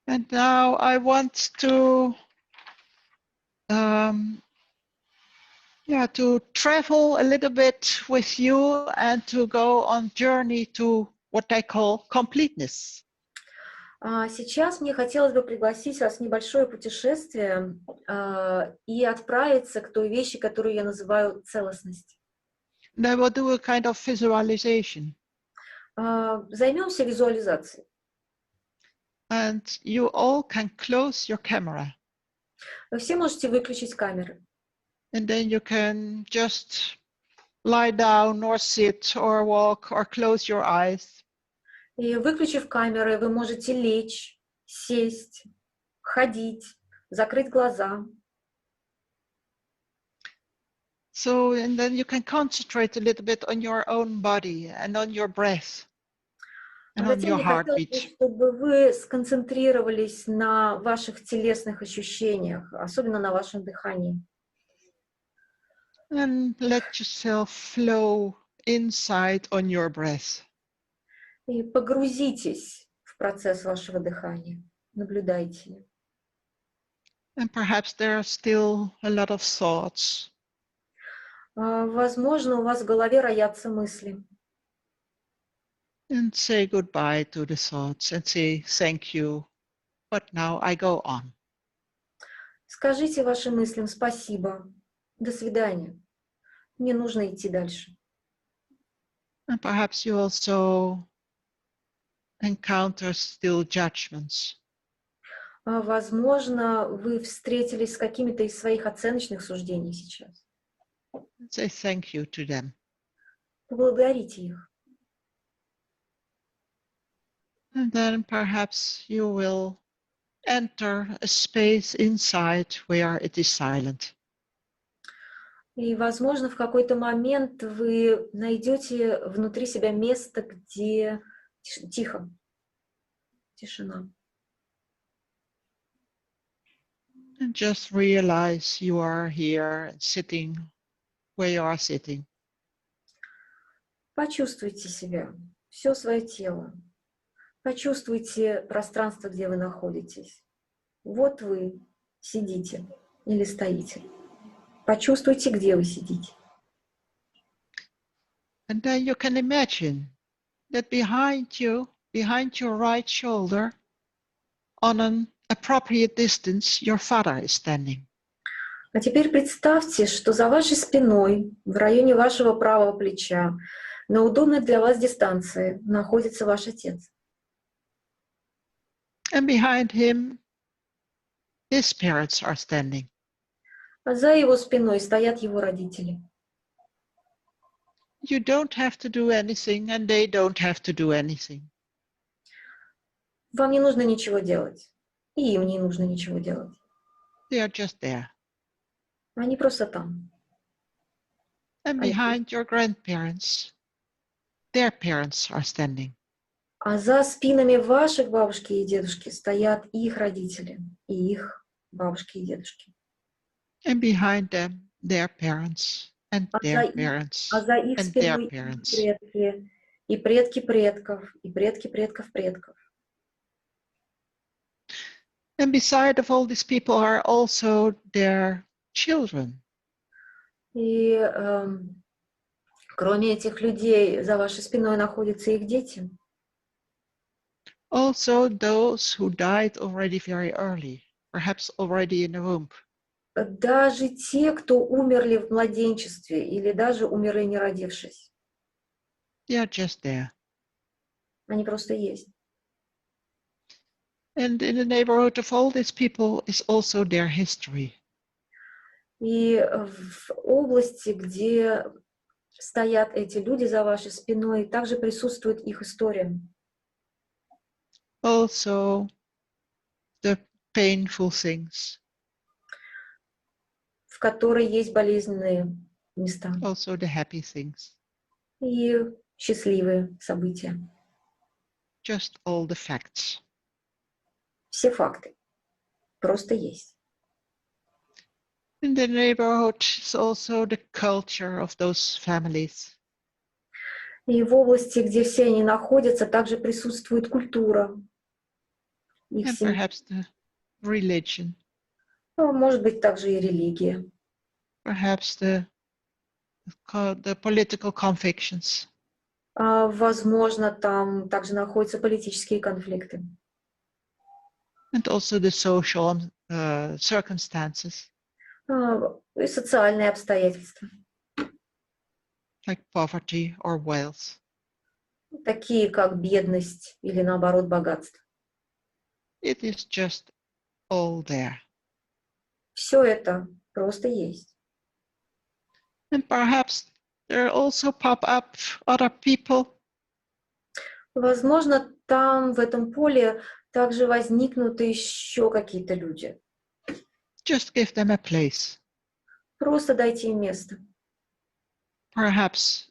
And now I want to to travel a little bit with you and to go on journey to what I call completeness. Сейчас мне хотелось бы пригласить вас в небольшое путешествие и отправиться к той вещи, которую я называю целостность. And I will do a kind of visualization. Займемся визуализацией. And you all can close your camera. Вы все можете выключить камеры. And then you can just lie down or sit or walk or close your eyes. И выключив камеры, вы можете лечь, сесть, ходить, закрыть глаза. So, and then you can concentrate a little bit on your own body and on your breath and on Затем your мне хотелось бы, heartbeat. чтобы вы сконцентрировались на ваших телесных ощущениях, особенно на вашем дыхании. And let yourself flow inside on your breath. И погрузитесь в процесс вашего дыхания. Наблюдайте. And perhaps there are still a lot of thoughts. Возможно, у вас в голове роятся мысли. And say goodbye to the thoughts and say thank you, but now I go on. Скажите вашим мыслям спасибо. До свидания. Мне нужно идти дальше. And perhaps you also encounter still judgments. Возможно, вы встретились с какими-то из своих оценочных суждений сейчас. Say thank you to them. Поблагодарите их. And then perhaps you will enter a space inside where it is silent. И, возможно, в какой-то момент вы найдете внутри себя место, где тихо, тишина. And just realize you are here sitting where you are sitting. Почувствуйте себя, все свое тело. Почувствуйте пространство, где вы находитесь. Вот вы сидите или стоите. Почувствуйте, где вы сидите. And then you can imagine that behind you, behind your right shoulder, on an appropriate distance, your father is standing. А теперь представьте, что за вашей спиной, в районе вашего правого плеча, на удобной для вас дистанции находится ваш отец. And behind him, his parents are standing. А за его спиной стоят его родители. You don't have to do anything, and they don't have to do anything. Вам не нужно ничего делать. И им не нужно ничего делать. They are just there. Они просто там. And behind your grandparents, their parents are standing. А за спинами ваших бабушки и дедушки стоят их родители и их бабушки и дедушки. And behind them, their parents and their parents А за их and their спиной parents. предки, и предки предков, и предки предков предков. And beside of all these people are also their children. И кроме этих людей за вашей спиной находятся их дети. Also those who died already very early, perhaps already in the womb. Даже те, кто умерли в младенчестве или даже умерли не родившись. They are just there. Они просто есть. And in the neighborhood of all these people is also their history. И в области, где стоят эти люди за вашей спиной, также присутствует их история. Also the painful things. В которой есть болезненные места. Also the happy things. И счастливые события. Just all the facts. Все факты. Просто есть. In the neighborhood is also the culture of those families. И в области, где все они находятся, также присутствует культура. их and семьи. perhaps the religion, Может быть, также и религия. perhaps the political convictions, Возможно, там также находятся политические конфликты. and also the social circumstances, И социальные обстоятельства, like poverty or wealth. такие как бедность или, наоборот, богатство. It is just all there. Все это просто есть. And perhaps there also pop up other people Возможно, там, в этом поле, также возникнут еще какие-то люди. just give them a place. Просто дайте им место. Perhaps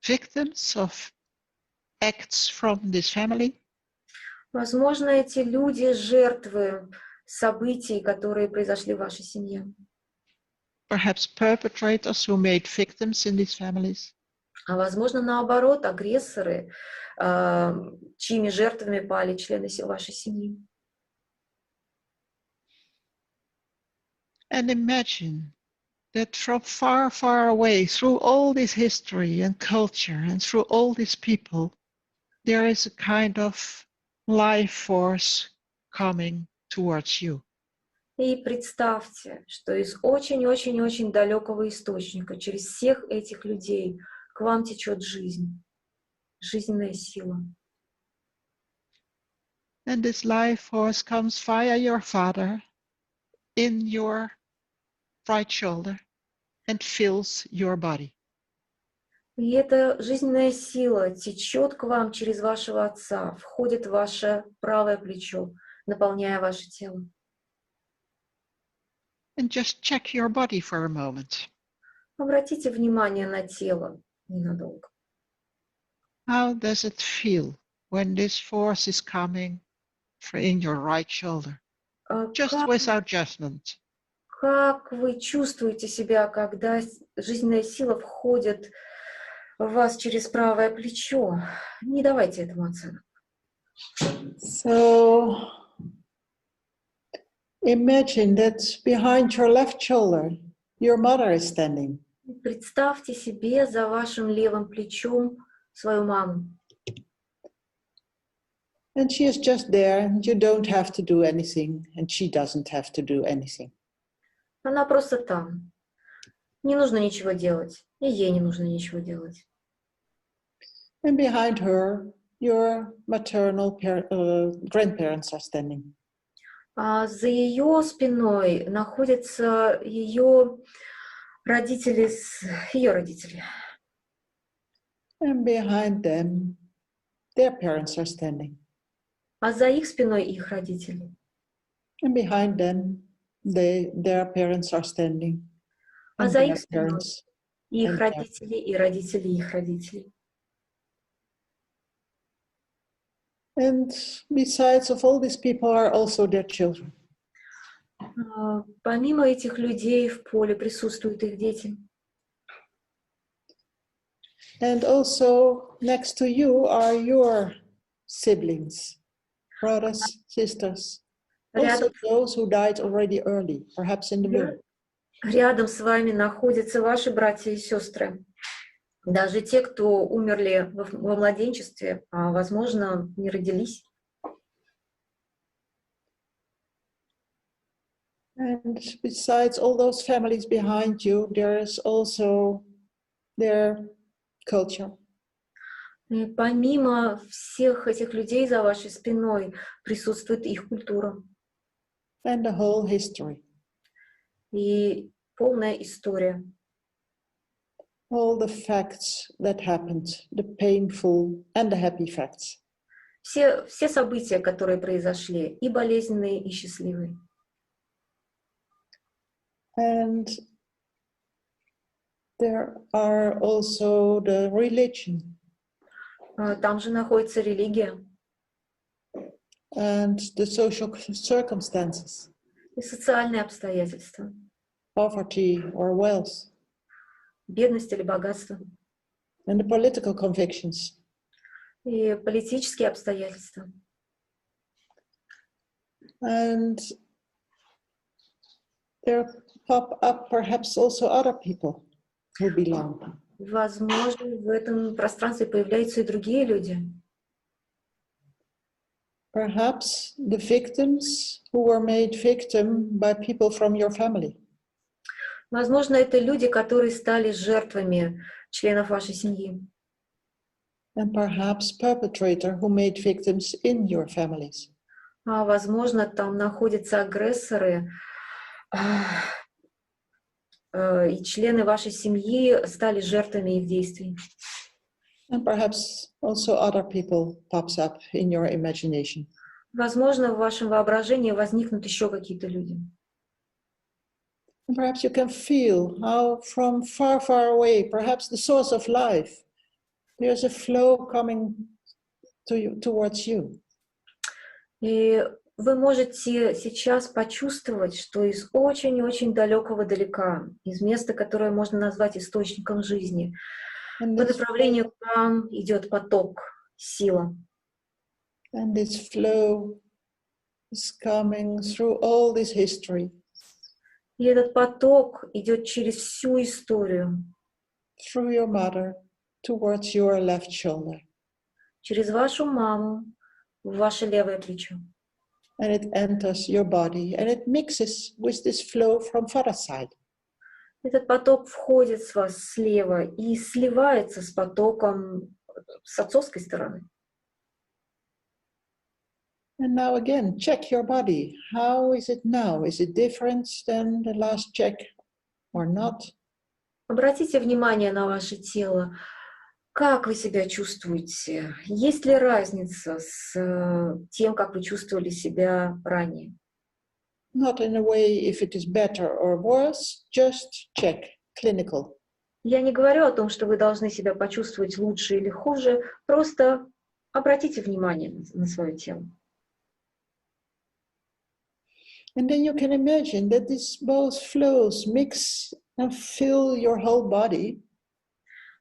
victims of acts from this family, Возможно, эти люди жертвы событий, которые произошли в вашей семье. perhaps perpetrators who made victims in these families. А возможно, наоборот, агрессоры, чьими жертвами пали члены вашей семьи. And imagine that from far, far away, through all this history and culture and through all these people, there is a kind of life force coming towards you. И представьте, что из очень-очень-очень далекого источника, через всех этих людей, к вам течет жизнь, жизненная сила. And this life force comes via your father in your right shoulder and fills your body. И эта жизненная сила течет к вам через вашего отца, входит в ваше правое плечо, наполняя ваше тело. And just check your body for a moment. Обратите внимание на тело ненадолго. How does it feel when this force is coming in your right shoulder? Just without judgment. Как вы чувствуете себя, когда жизненная сила входит в вас через правое плечо? Не давайте этому оценок. So imagine that behind your left shoulder, your mother is standing. Представьте себе за вашим левым плечом свою маму. And she is just there, and you don't have to do anything, and she doesn't have to do anything. Она просто там. Не нужно ничего делать, и ей не нужно ничего делать. And behind her, your maternal grandparents are standing. А за ее спиной находятся ее родители, ее родители. And behind them, their parents are standing. А за их спиной их родители. And behind them, their parents are standing. А And за their их спиной parents их and родители и родители их родителей. And besides of all these people are also their children. Помимо этих людей в поле присутствуют их дети. And also next to you are your siblings, brothers, sisters, also those who died already early, perhaps in the womb. Рядом с вами находятся ваши братья и сестры. Даже те, кто умерли во младенчестве, а, возможно, не родились. And besides all those families behind you, there is also their culture. И помимо всех этих людей за вашей спиной присутствует их культура. And the whole history. И полная история. All the facts that happened, the painful and the happy facts. Все события, которые произошли, и болезненные, и счастливые. And there are also the religion. Там же находится религия. And the social circumstances. И социальные обстоятельства. Poverty or wealth. Бедность или богатство. And the political convictions. И политические обстоятельства. And there pop up perhaps also other people who belong. Возможно, в этом пространстве появляются и другие люди. Perhaps the victims who were made victim by people from your family. Возможно, это люди, которые стали жертвами членов вашей семьи. And perhaps perpetrator who made victims in your families. А возможно, там находятся агрессоры, и члены вашей семьи стали жертвами их действий. And perhaps also other people pops up in your imagination. Возможно, в вашем воображении возникнут еще какие-то люди. And perhaps you can feel how from far, far away, perhaps the source of life, there's a flow coming to you, towards you. И вы можете сейчас почувствовать, что из очень-очень далекого далека, из места, которое можно назвать источником жизни, по направлению к вам идет поток, сила. And this flow is coming through all this history. И этот поток идет через всю историю, Through your mother towards your left shoulder. через вашу маму в ваше левое плечо. And it enters your body and it mixes with this flow from father's side. Этот поток входит с вас слева и сливается с потоком с отцовской стороны. And now again, check your body. How is it now? Is it different than the last check or not? Обратите внимание на ваше тело. Как вы себя чувствуете? Есть ли разница с тем, как вы чувствовали себя ранее? Not in a way if it is better or worse, just check, clinical. Я не говорю о том, что вы должны себя почувствовать лучше или хуже, просто обратите внимание на свое тело. And then you can imagine that these both flows mix and fill your whole body.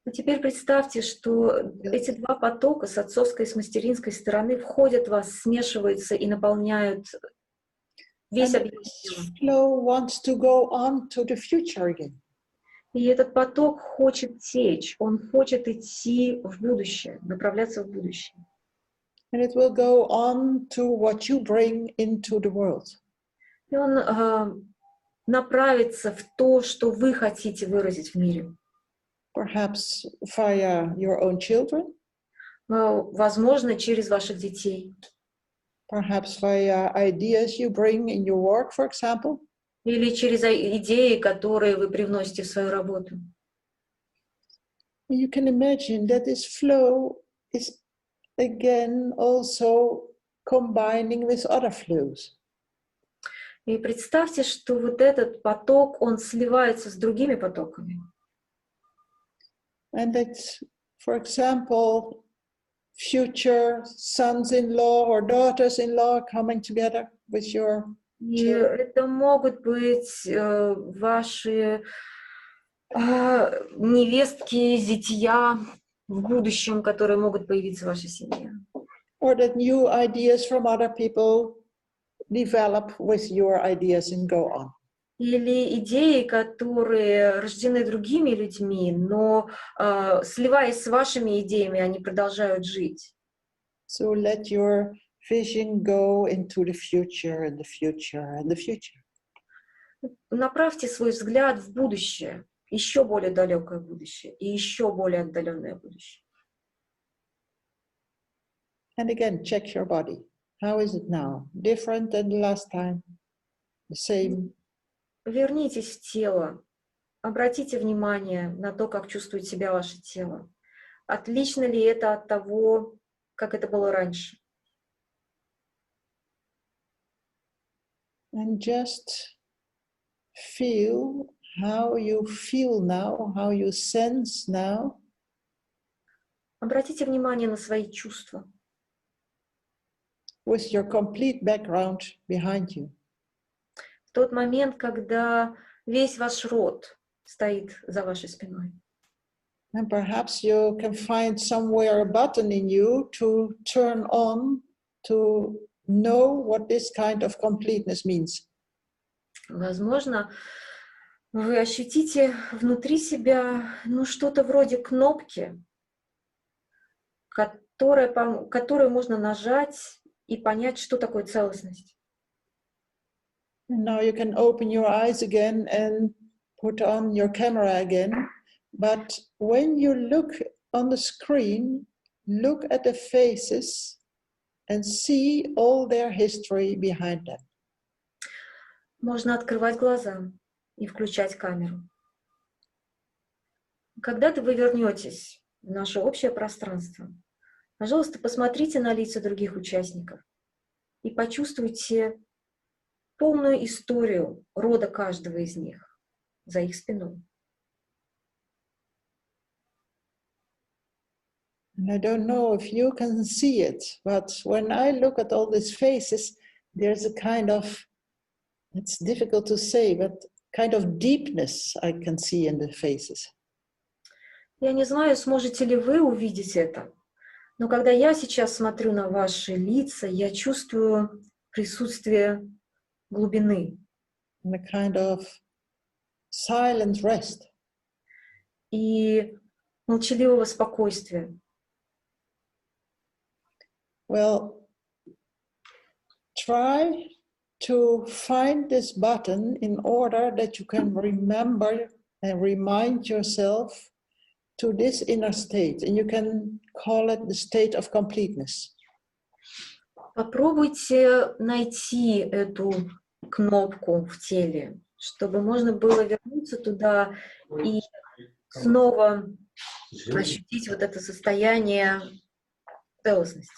А теперь представьте, что эти два потока с отцовской и с материнской стороны входят в вас, смешиваются и наполняют весь объем тела. Flow wants to go on to the future again. И этот поток хочет течь, он хочет идти в будущее, направляться в будущее. And it will go on to what you bring into the world. И он направится в то, что вы хотите выразить в мире. Perhaps via your own children. Возможно, через ваших детей. Perhaps via ideas you bring in your work, for example. Или через идеи, которые вы привносите в свою работу. And you can imagine that this flow is again also combining with other flows. И представьте, что вот этот поток, он сливается с другими потоками. And that, for example, future sons-in-law or daughters-in-law coming together with your И это могут быть ваши невестки, зятья в будущем, которые могут появиться в вашей семье. Or that new ideas from other people develop with your ideas and go on. Или идеи, которые рождены другими людьми, но сливаясь с вашими идеями, они продолжают жить. So let your vision go into the future and the future and the future. Направьте свой взгляд в будущее, еще более далекое будущее и еще более отдаленное будущее. And again, check your body. How is it now? Different than the last time? The same? Вернитесь в тело. Обратите внимание на то, как чувствует себя ваше тело. Отлично ли это от того, как это было раньше? And just feel how you feel now, how you sense now. Обратите внимание на свои чувства. With your complete background behind you. В тот момент, когда весь ваш род стоит за вашей спиной. And perhaps you can find somewhere a button in you to turn on to know what this kind of completeness means. Возможно, вы ощутите внутри себя, ну, что-то вроде кнопки, которую можно нажать и понять, что такое целостность. And now you can open your eyes again and put on your camera again. But when you look on the screen, look at the faces and see all their history behind them. Можно открывать глаза и включать камеру. Когда вы вернетесь в наше общее пространство, пожалуйста, посмотрите на лица других участников и почувствуйте полную историю рода каждого из них за их спиной. And I don't know if you can see it, but when I look at all these faces, there's a kind of, it's difficult to say, but kind of deepness I can see in the faces. Я не знаю, сможете ли вы увидеть это, но когда я сейчас смотрю на ваши лица, я чувствую присутствие глубины. And a kind of silent rest. И молчаливого спокойствия. Well, try to find this button in order that you can remember and remind yourself to this inner state, and you can call it the state of completeness. Попробуйте найти эту кнопку в теле, чтобы можно было вернуться туда и снова ощутить вот это состояние целостности.